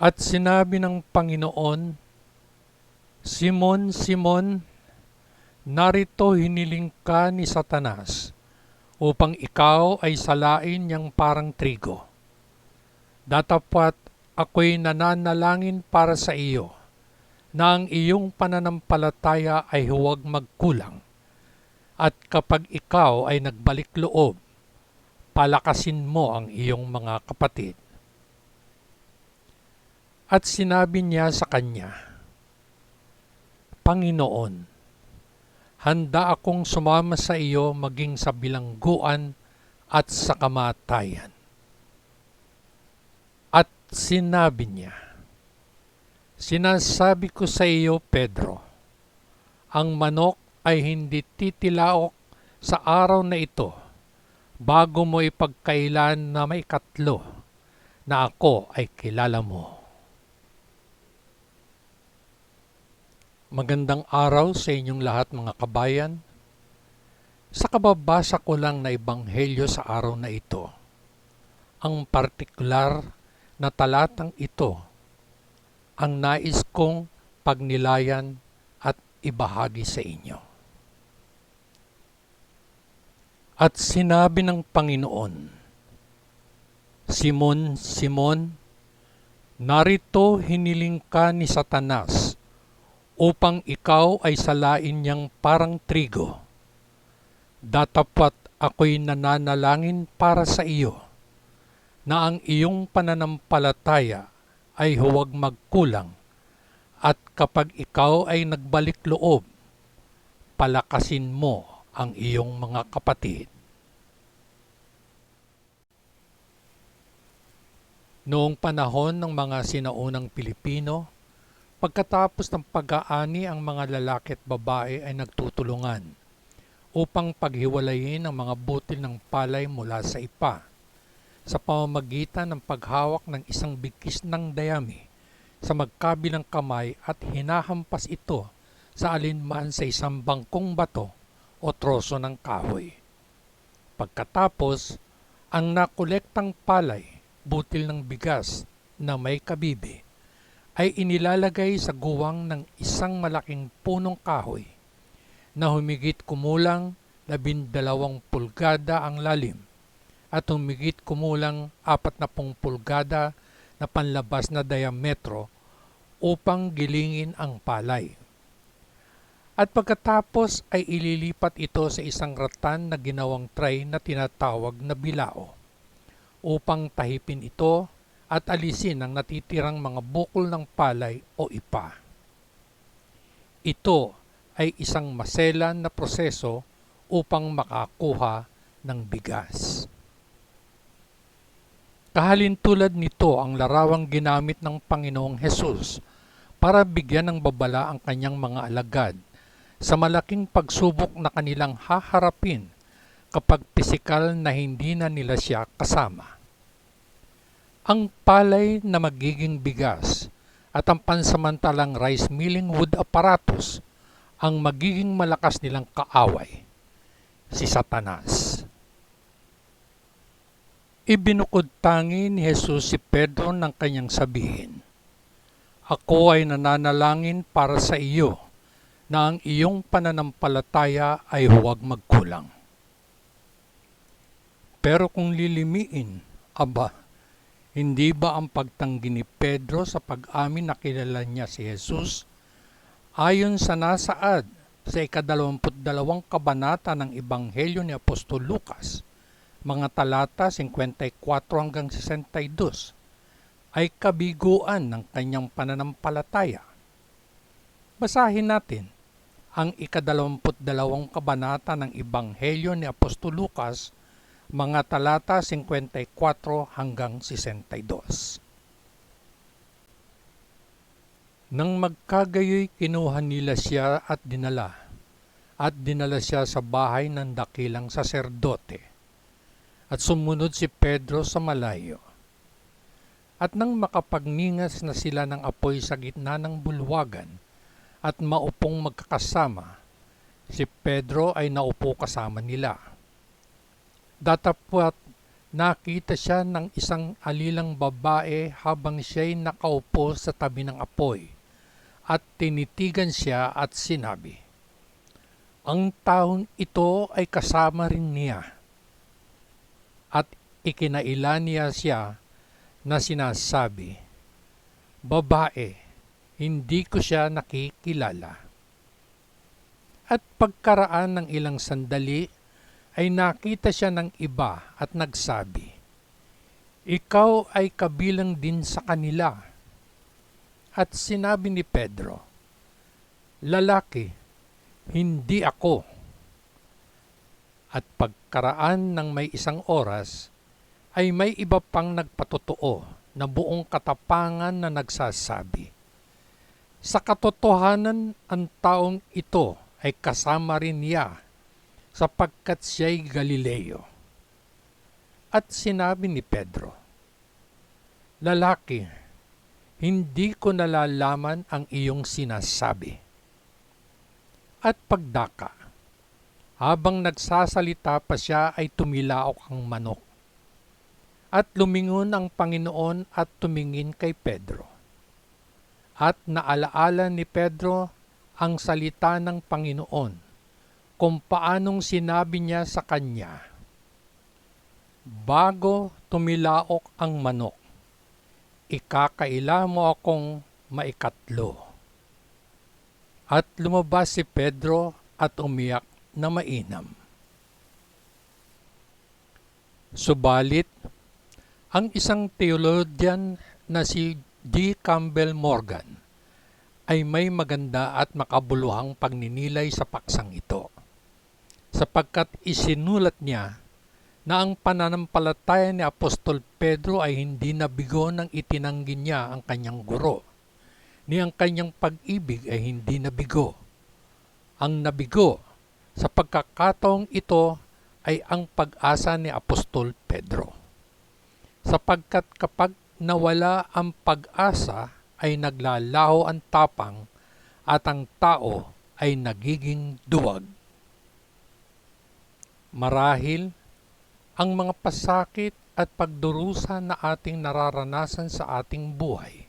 At sinabi ng Panginoon, Simon, Simon, narito hiniling ka ni Satanas upang ikaw ay salain niyang parang trigo. Datapwat ako'y nananalangin para sa iyo na ang iyong pananampalataya ay huwag magkulang. At kapag ikaw ay nagbalik loob, palakasin mo ang iyong mga kapatid. At sinabi niya sa kanya, Panginoon, handa akong sumama sa iyo maging sa bilangguan at sa kamatayan. At sinabi niya, Sinasabi ko sa iyo, Pedro, ang manok ay hindi titilaok sa araw na ito bago mo ipagkailan na may ikatlo na ako ay kilala mo. Magandang araw sa inyong lahat mga kabayan. Sa kababasa ko lang na ebanghelyo sa araw na ito, ang partikular na talatang ito ang nais kong pagnilayan at ibahagi sa inyo. At sinabi ng Panginoon, Simon, Simon, narito hiniling ka ni Satanas upang ikaw ay salain niyang parang trigo. Datapwat ako'y nananalangin para sa iyo na ang iyong pananampalataya ay huwag magkulang at kapag ikaw ay nagbalik loob, palakasin mo ang iyong mga kapatid. Noong panahon ng mga sinaunang Pilipino, pagkatapos ng pag-aani ang mga lalaki at babae ay nagtutulungan upang paghiwalayin ang mga butil ng palay mula sa ipa sa pamamagitan ng paghawak ng isang bigkis ng dayami sa magkabilang kamay at hinahampas ito sa alinman sa isang bangkong bato o troso ng kahoy. Pagkatapos, ang nakolektang palay, butil ng bigas na may kabibe, ay inilalagay sa guwang ng isang malaking punong kahoy na humigit kumulang 12 pulgada ang lalim at humigit kumulang 40 pulgada na panlabas na diametro upang gilingin ang palay. At pagkatapos ay ililipat ito sa isang ratan na ginawang tray na tinatawag na bilao upang tahipin ito at alisin ang natitirang mga bukol ng palay o ipa. Ito ay isang maselan na proseso upang makakuha ng bigas. Kahalintulad nito ang larawang ginamit ng Panginoong Hesus para bigyan ng babala ang kanyang mga alagad sa malaking pagsubok na kanilang haharapin kapag pisikal na hindi na nila siya kasama. Ang palay na magiging bigas at ang pansamantalang rice milling wood apparatus ang magiging malakas nilang kaaway, si Satanas. Ibinukod tangi ni Jesus si Pedro ng kanyang sabihin, Ako ay nananalangin para sa iyo na ang iyong pananampalataya ay huwag magkulang. Pero kung lilimiin, hindi ba ang pagtanggi ni Pedro sa pag-amin na kilala niya si Jesus ayon sa nasaad sa 22 kabanata ng Ebanghelyo ni Apostol Lucas, mga talata 54 hanggang 62, ay kabiguan ng kanyang pananampalataya? Basahin natin ang 22 kabanata ng Ebanghelyo ni Apostol Lucas, mga talata 54 hanggang 62. Nang magkagayoy kinuha nila siya at dinala siya sa bahay ng dakilang saserdote. At sumunod si Pedro sa malayo. At nang makapagningas na sila ng apoy sa gitna ng bulwagan at maupong magkakasama, si Pedro ay naupo kasama nila. Datapwat nakita siya ng isang alilang babae habang siya'y nakaupo sa tabi ng apoy at tinitigan siya at sinabi, "Ang taong ito ay kasama rin niya." At ikinaila niya siya na sinasabi, "Babae, hindi ko siya nakikilala." At pagkaraan ng ilang sandali, ay nakita siya ng iba at nagsabi, "Ikaw ay kabilang din sa kanila." At sinabi ni Pedro, "Lalaki, hindi ako." At pagkaraan ng may isang oras, ay may iba pang nagpatotoo na buong katapangan na nagsasabi, "Sa katotohanan, ang taong ito ay kasama rin niya sapagkat siya'y Galileo." At sinabi ni Pedro, "Lalaki, hindi ko nalalaman ang iyong sinasabi." At pagdaka, habang nagsasalita pa siya ay tumilaok ang manok. At lumingon ang Panginoon at tumingin kay Pedro. At naalaala ni Pedro ang salita ng Panginoon kung paanong sinabi niya sa kanya, "Bago tumilaok ang manok, ikakaila mo akong maikatlo." At lumabas si Pedro at umiyak na mainam. Subalit, ang isang theologian na si D. Campbell Morgan ay may maganda at makabuluhang pagninilay sa paksang ito, sapagkat isinulat niya na ang pananampalataya ni Apostol Pedro ay hindi nabigo nang itinanggi niya ang kanyang guro, ni ang kanyang pag-ibig ay hindi nabigo. Ang nabigo sa pagkakataong ito ay ang pag-asa ni Apostol Pedro. Sapagkat kapag nawala ang pag-asa ay naglalaho ang tapang at ang tao ay nagiging duwag. Marahil, ang mga pasakit at pagdurusa na ating nararanasan sa ating buhay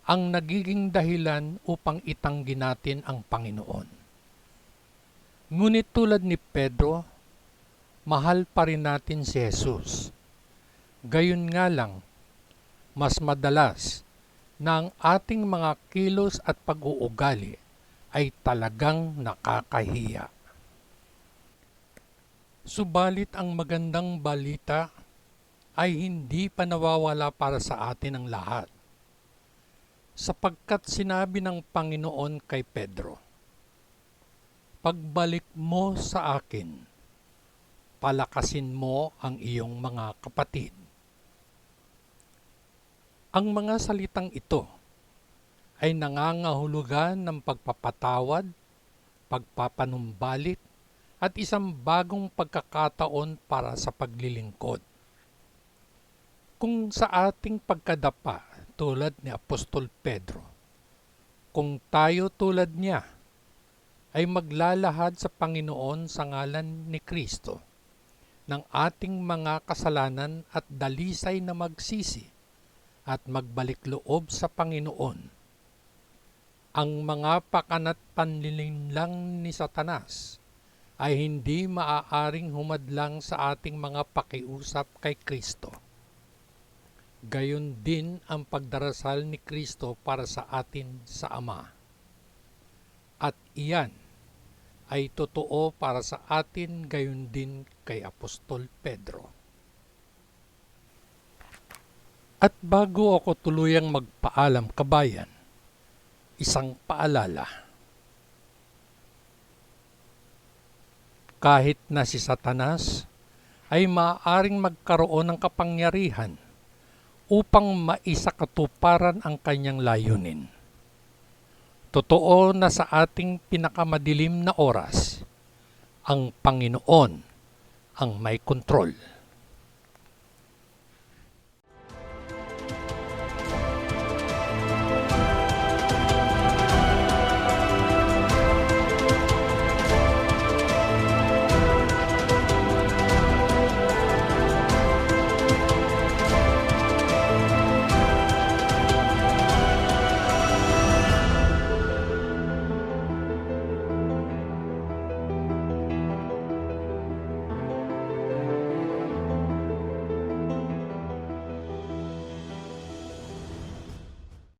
ang nagiging dahilan upang itanggi natin ang Panginoon. Ngunit tulad ni Pedro, mahal pa rin natin si Jesus. Gayon nga lang, mas madalas na ang ating mga kilos at pag-uugali ay talagang nakakahiya. Subalit ang magandang balita ay hindi pa nawawala para sa atin ang lahat. Sapagkat sinabi ng Panginoon kay Pedro, "Pagbalik mo sa akin, palakasin mo ang iyong mga kapatid." Ang mga salitang ito ay nangangahulugan ng pagpapatawad, pagpapanumbalik, at isang bagong pagkakataon para sa paglilingkod. Kung sa ating pagkadapa tulad ni Apostol Pedro, kung tayo tulad niya ay maglalahad sa Panginoon sa ngalan ni Kristo ng ating mga kasalanan at dalisay na magsisi at magbalik loob sa Panginoon, ang mga pakanat panlilinlang ni Satanas ay hindi maaaring humadlang sa ating mga pakiusap kay Kristo. Gayon din ang pagdarasal ni Kristo para sa atin sa Ama. At iyan ay totoo para sa atin gayon din kay Apostol Pedro. At bago ako tuluyang magpaalam, kabayan, isang paalala. Kahit na si Satanas ay maaaring magkaroon ng kapangyarihan upang maisakatuparan ang kanyang layunin. Totoo na sa ating pinakamadilim na oras, ang Panginoon ang may kontrol.